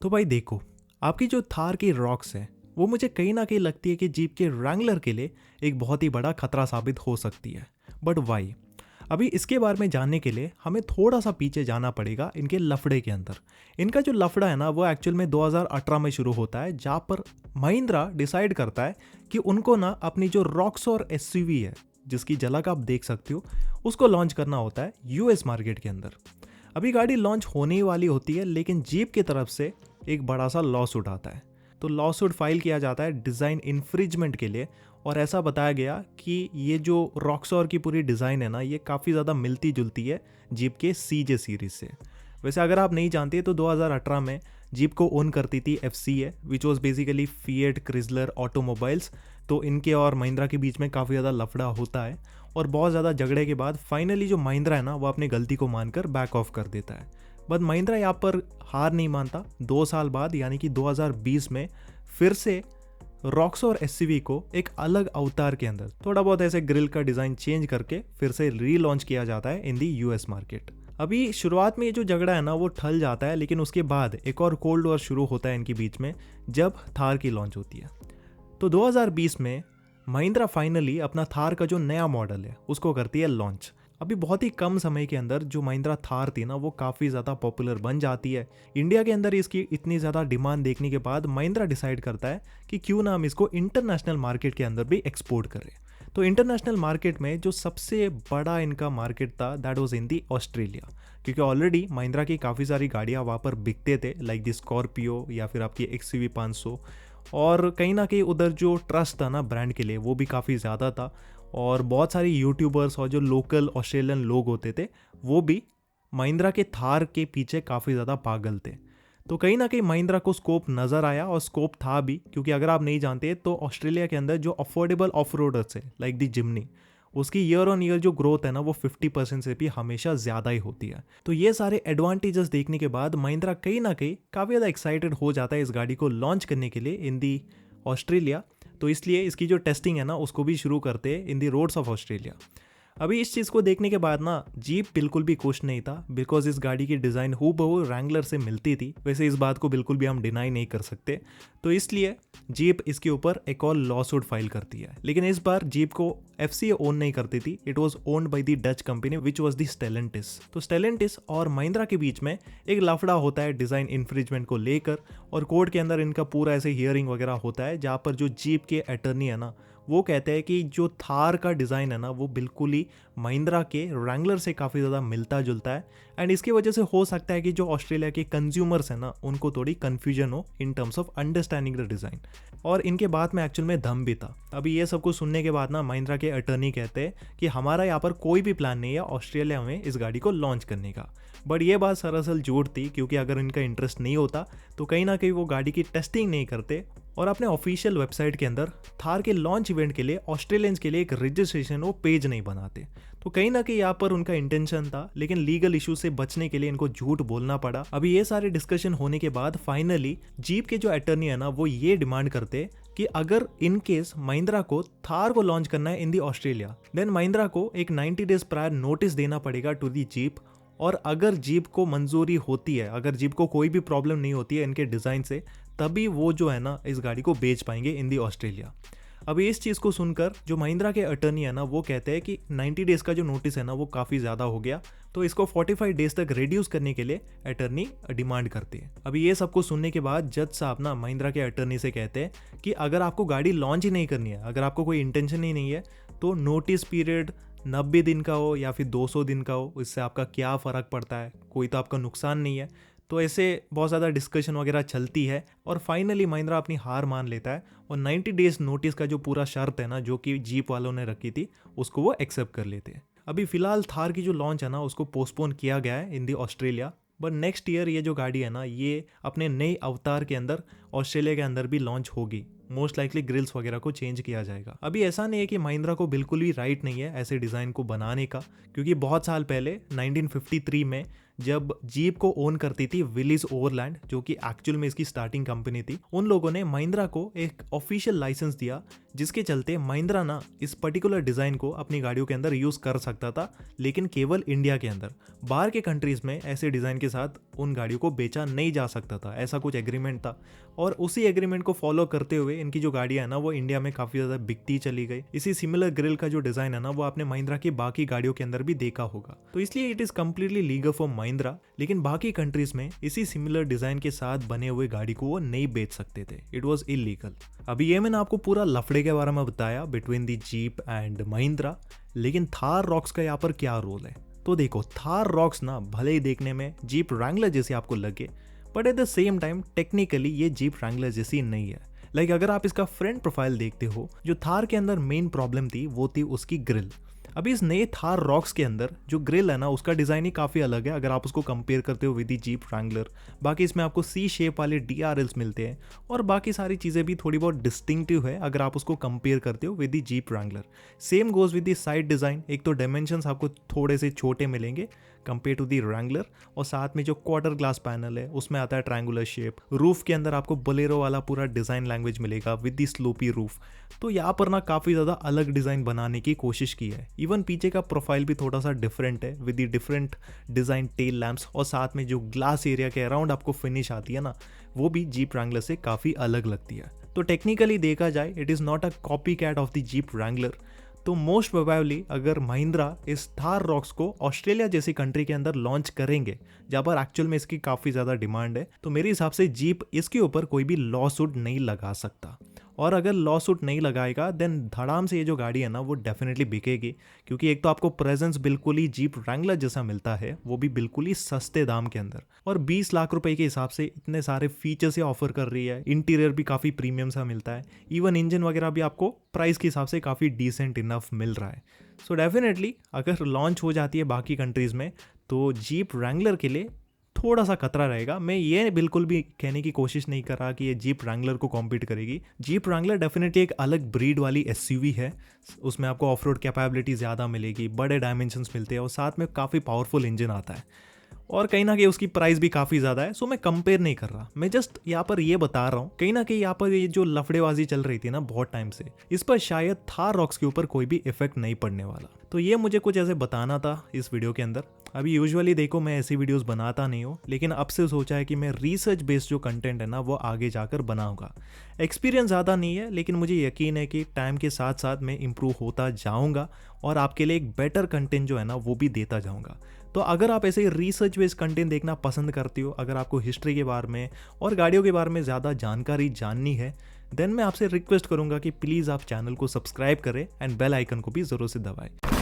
तो भाई देखो, आपकी जो थार की रॉक्स है वो मुझे कहीं ना कहीं लगती है कि जीप के रैंगलर के लिए एक बहुत ही बड़ा खतरा साबित हो सकती है। But why? अभी इसके बारे में जानने के लिए हमें थोड़ा सा पीछे जाना पड़ेगा इनके लफड़े के अंदर। इनका जो लफड़ा है ना वो एक्चुअल में 2018 में शुरू होता है, जहाँ पर महिंद्रा डिसाइड करता है कि उनको ना अपनी जो रॉक्स और एसयूवी है, जिसकी झलक आप देख सकते हो, उसको लॉन्च करना होता है यूएस मार्केट के अंदर। अभी गाड़ी लॉन्च होने ही वाली होती है, लेकिन जीप की तरफ से एक बड़ा सा लॉ सूट आता है। तो लॉ सूट फाइल किया जाता है डिज़ाइन इन्फ्रिजमेंट के लिए, और ऐसा बताया गया कि ये जो रॉक्सॉर की पूरी डिज़ाइन है ना, ये काफ़ी ज़्यादा मिलती जुलती है जीप के सीजे सीरीज से। वैसे अगर आप नहीं जानते तो 2018 में जीप को ओन करती थी FCA, which was basically Fiat Chrysler automobiles. तो इनके और महिंद्रा के बीच में काफ़ी ज़्यादा लफड़ा होता है, और बहुत ज़्यादा झगड़े के बाद फाइनली जो महिंद्रा है ना वो अपनी गलती को मानकर बैक ऑफ कर देता है। बट महिंद्रा यहाँ पर हार नहीं मानता। 2 साल बाद यानी कि 2020 में फिर से रॉक्स और एसयूवी को एक अलग अवतार के अंदर थोड़ा बहुत ऐसे ग्रिल का डिज़ाइन चेंज करके फिर से रीलॉन्च किया जाता है इन दी यूएस मार्केट। अभी शुरुआत में ये जो झगड़ा है ना वो ठल जाता है, लेकिन उसके बाद एक और कोल्ड वॉर शुरू होता है इनके बीच में जब थार की लॉन्च होती है। तो 2020 में महिंद्रा फाइनली अपना थार का जो नया मॉडल है उसको करती है लॉन्च। अभी बहुत ही कम समय के अंदर जो महिंद्रा थार थी ना वो काफ़ी ज़्यादा पॉपुलर बन जाती है। इंडिया के अंदर इसकी इतनी ज़्यादा डिमांड देखने के बाद महिंद्रा डिसाइड करता है कि क्यों ना हम इसको इंटरनेशनल मार्केट के अंदर भी एक्सपोर्ट करें। तो इंटरनेशनल मार्केट में जो सबसे बड़ा इनका मार्केट था that was in the Australia, क्योंकि ऑलरेडी महिंद्रा की काफ़ी सारी गाड़ियाँ वहाँ पर बिकते थे, लाइक दी स्कॉर्पियो या फिर आपकी XUV 500। और कहीं ना कहीं उधर जो ट्रस्ट था ना ब्रांड के लिए वो भी काफ़ी ज़्यादा था, और बहुत सारे यूट्यूबर्स और जो लोकल ऑस्ट्रेलियन लोग होते थे वो भी महिंद्रा के थार के पीछे काफ़ी ज़्यादा पागल थे। तो कहीं ना कहीं महिंद्रा को स्कोप नज़र आया, और स्कोप था भी, क्योंकि अगर आप नहीं जानते तो ऑस्ट्रेलिया के अंदर जो अफोर्डेबल ऑफ रोडर्स है लाइक दी जिम्नी, उसकी ईयर ऑन ईयर जो ग्रोथ है ना वो 50% से भी हमेशा ज़्यादा ही होती है। तो ये सारे एडवांटेजेस देखने के बाद महिंद्रा कहीं ना कहीं काफ़ी ज़्यादा एक्साइटेड हो जाता है इस गाड़ी को लॉन्च करने के लिए इन दी ऑस्ट्रेलिया। तो इसलिए इसकी जो टेस्टिंग है ना उसको भी शुरू करते हैं इन दी रोड्स ऑफ ऑस्ट्रेलिया। अभी इस चीज़ को देखने के बाद ना जीप बिल्कुल भी खुश नहीं था, बिकॉज इस गाड़ी की डिज़ाइन हूबहू रैंगलर से मिलती थी। वैसे इस बात को बिल्कुल भी हम डिनाई नहीं कर सकते। तो इसलिए जीप इसके ऊपर एक और लॉ सूट फाइल करती है, लेकिन इस बार जीप को एफसीए ओन नहीं करती थी, it was owned by the Dutch company which was the Stellantis. तो स्टेलेंटिस और महिंद्रा के बीच में एक लफड़ा होता है डिज़ाइन इन्फ्रिजमेंट को लेकर, और कोर्ट के अंदर इनका पूरा ऐसे हियरिंग वगैरह होता है, जहाँ पर जो जीप के अटर्नी है ना वो कहते हैं कि जो थार का डिज़ाइन है ना वो बिल्कुल ही महिंद्रा के रैंगलर से काफ़ी ज़्यादा मिलता जुलता है, एंड इसकी वजह से हो सकता है कि जो ऑस्ट्रेलिया के कंज्यूमर्स हैं ना उनको थोड़ी कन्फ्यूजन हो in terms of understanding the design. और इनके बात में एक्चुअल में दम भी था। अभी ये सब कुछ सुनने के बाद ना महिंद्रा के अटर्नी कहते हैं कि हमारा यहाँ पर कोई भी प्लान नहीं है ऑस्ट्रेलिया में इस गाड़ी को लॉन्च करने का। बट ये बात सरासल झूठ थी, क्योंकि अगर इनका इंटरेस्ट नहीं होता तो कहीं ना कहीं वो गाड़ी की टेस्टिंग नहीं करते, और अपने ऑफिशियल वेबसाइट के अंदर थार के लॉन्च इवेंट के लिए ऑस्ट्रेलियंस के लिए एक रजिस्ट्रेशन वो पेज नहीं बनाते। तो कहीं ना कहीं यहाँ पर उनका इंटेंशन था, लेकिन लीगल इशू से बचने के लिए इनको झूठ बोलना पड़ा। अभी ये सारे डिस्कशन होने के बाद फाइनली जीप के जो अटर्नी है ना वो ये डिमांड करते कि अगर इन केस महिंद्रा को थार को लॉन्च करना है इन दी ऑस्ट्रेलिया, देन महिंद्रा को एक 90 डेज प्रायर नोटिस देना पड़ेगा टू दी जीप। और अगर जीप को मंजूरी होती है, अगर जीप को कोई भी प्रॉब्लम नहीं होती है इनके डिज़ाइन से, तभी वो जो है ना इस गाड़ी को बेच पाएंगे इन दी ऑस्ट्रेलिया। अभी इस चीज़ को सुनकर जो महिंद्रा के अटर्नी है ना वो कहते हैं कि 90 डेज़ का जो नोटिस है ना वो काफ़ी ज़्यादा हो गया, तो इसको 45 डेज तक रिड्यूस करने के लिए अटर्नी डिमांड करती है। अभी ये सब कुछ सुनने के बाद जज साहब ना महिंद्रा के अटर्नी से कहते हैं कि अगर आपको गाड़ी लॉन्च ही नहीं करनी है, अगर आपको कोई इंटेंशन ही नहीं है, तो नोटिस पीरियड 90 दिन का हो या फिर 200 दिन का हो, इससे आपका क्या फ़र्क पड़ता है, कोई तो आपका नुकसान नहीं है। तो ऐसे बहुत ज़्यादा डिस्कशन वगैरह चलती है, और फाइनली महिंद्रा अपनी हार मान लेता है, और 90 डेज नोटिस का जो पूरा शर्त है ना जो कि जीप वालों ने रखी थी उसको वो एक्सेप्ट कर लेते हैं। अभी फिलहाल थार की जो लॉन्च है ना उसको पोस्टपोन किया गया है इन दी ऑस्ट्रेलिया, बट नेक्स्ट ईयर ये जो गाड़ी है ना ये अपने नए अवतार के अंदर ऑस्ट्रेलिया के अंदर भी लॉन्च होगी। मोस्ट लाइकली ग्रिल्स वगैरह को चेंज किया जाएगा। अभी ऐसा नहीं है कि महिंद्रा को बिल्कुल भी राइट नहीं है ऐसे डिज़ाइन को बनाने का, क्योंकि बहुत साल पहले 1953 में जब जीप को ओन करती थी विलीज ओवरलैंड, जो कि एक्चुअल में इसकी स्टार्टिंग कंपनी थी, उन लोगों ने महिंद्रा को एक ऑफिशियल लाइसेंस दिया, जिसके चलते महिंद्रा ना इस पर्टिकुलर डिजाइन को अपनी गाड़ियों के अंदर यूज कर सकता था, लेकिन केवल इंडिया के अंदर। बाहर के कंट्रीज में ऐसे डिजाइन के साथ उन गाड़ियों को बेचा नहीं जा सकता था, ऐसा कुछ एग्रीमेंट था। और उसी एग्रीमेंट को फॉलो करते हुए इनकी जो गाड़ियां है ना वो इंडिया में काफी ज्यादा बिकती चली गई। इसी सिमिलर ग्रिल का जो डिजाइन है ना वो आपने महिंद्रा की बाकी गाड़ियों के अंदर भी देखा होगा। तो इसलिए it is completely legal for Mahindra, लेकिन बाकी कंट्रीज में इसी सिमिलर डिजाइन के साथ बने हुए गाड़ी को वो नहीं बेच सकते थे। It was illegal. अभी ये मैंने आपको पूरा लफड़े के बारे में बताया between the jeep and Mahindra, लेकिन थार रॉक्स का यहाँ पर क्या रोल है? तो देखो, थार रॉक्स ना भले ही देखने में जीप रैंगलर जैसे आपको लगे, but at the same time technically ये जीप रैंगलर जैसी नहीं है। लाइक अगर आप इसका फ्रंट प्रोफाइल देखते हो, जो थार के अंदर मेन प्रॉब्लम थी वो थी उसकी ग्रिल। अभी इस नए थार रॉक्स के अंदर जो ग्रिल है ना उसका डिज़ाइन ही काफ़ी अलग है अगर आप उसको कंपेयर करते हो विद दी जीप रैंगलर। बाकी इसमें आपको सी शेप वाले DRLs मिलते हैं और बाकी सारी चीज़ें भी थोड़ी बहुत डिस्टिंक्टिव है अगर आप उसको कंपेयर करते हो with the jeep Wrangler. Same goes with the side design. एक तो डायमेंशंस आपको थोड़े से छोटे मिलेंगे कंपेयर टू दी रैंगलर, और साथ में जो क्वार्टर ग्लास पैनल है उसमें आता है ट्रायंगुलर शेप। रूफ के अंदर आपको बोलेरो वाला पूरा डिज़ाइन लैंग्वेज मिलेगा विद दी स्लोपी रूफ। तो यहाँ पर ना काफ़ी ज़्यादा अलग डिज़ाइन बनाने की कोशिश की है। इवन पीछे का प्रोफाइल भी थोड़ा सा डिफरेंट है with the different design tail lamps, और साथ में जो ग्लास एरिया के अराउंड आपको फिनिश आती है ना वो भी जीप रैंगलर से काफ़ी अलग लगती है। तो टेक्निकली देखा जाए it is not a copy cat of the Jeep Wrangler. तो मोस्ट प्रोबेबली अगर महिंद्रा इस थार रॉक्स को ऑस्ट्रेलिया जैसी कंट्री के अंदर लॉन्च करेंगे, जहाँ पर एक्चुअल में इसकी काफ़ी ज़्यादा डिमांड है, तो मेरे हिसाब से जीप इसके ऊपर कोई भी लॉ सूट नहीं लगा सकता। और अगर लॉ सूट नहीं लगाएगा देन धड़ाम से ये जो गाड़ी है ना वो डेफिनेटली बिकेगी, क्योंकि एक तो आपको प्रेजेंस बिल्कुल ही जीप रैंगलर जैसा मिलता है, वो भी बिल्कुल ही सस्ते दाम के अंदर, और 20 लाख रुपए के हिसाब से इतने सारे फीचर्स ये ऑफर कर रही है। इंटीरियर भी काफ़ी प्रीमियम सा मिलता है, इवन इंजन वगैरह भी आपको प्राइस के हिसाब से काफ़ी डिसेंट इनफ मिल रहा है। सो डेफिनेटली अगर लॉन्च हो जाती है बाकी कंट्रीज़ में तो जीप रैंगलर के लिए थोड़ा सा खतरा रहेगा। मैं ये बिल्कुल भी कहने की कोशिश नहीं कर रहा कि ये जीप रैंगलर को कॉम्पीट करेगी। जीप रैंगलर डेफिनेटली एक अलग ब्रीड वाली SUV है, उसमें आपको ऑफ रोड कैपेबिलिटी ज़्यादा मिलेगी, बड़े डायमेंशंस मिलते हैं और साथ में काफ़ी पावरफुल इंजन आता है, और कहीं ना कहीं उसकी प्राइस भी काफ़ी ज़्यादा है। सो मैं कंपेयर नहीं कर रहा, मैं जस्ट यहाँ पर ये बता रहा हूँ कहीं ना कहीं यहाँ पर ये जो लफड़ेबाजी चल रही थी ना बहुत टाइम से, इस पर शायद थार रॉक्स के ऊपर कोई भी इफेक्ट नहीं पड़ने वाला। तो ये मुझे कुछ ऐसे बताना था इस वीडियो के अंदर। अभी यूजुअली देखो मैं ऐसी वीडियोस बनाता नहीं हूँ, लेकिन अब से सोचा है कि मैं रिसर्च बेस्ड जो कंटेंट है ना वो आगे जाकर बनाऊंगा। एक्सपीरियंस ज़्यादा नहीं है, लेकिन मुझे यकीन है कि टाइम के साथ साथ मैं इम्प्रूव होता जाऊँगा और आपके लिए एक बेटर कंटेंट जो है ना वो भी देता जाऊँगा। तो अगर आप ऐसे रिसर्च बेस्ड कंटेंट देखना पसंद करते हो, अगर आपको हिस्ट्री के बारे में और गाड़ियों के बारे में ज़्यादा जानकारी जाननी है, देन मैं आपसे रिक्वेस्ट करूंगा कि प्लीज़ आप चैनल को सब्सक्राइब करें एंड बेल आइकन को भी ज़रूर से दबाएं।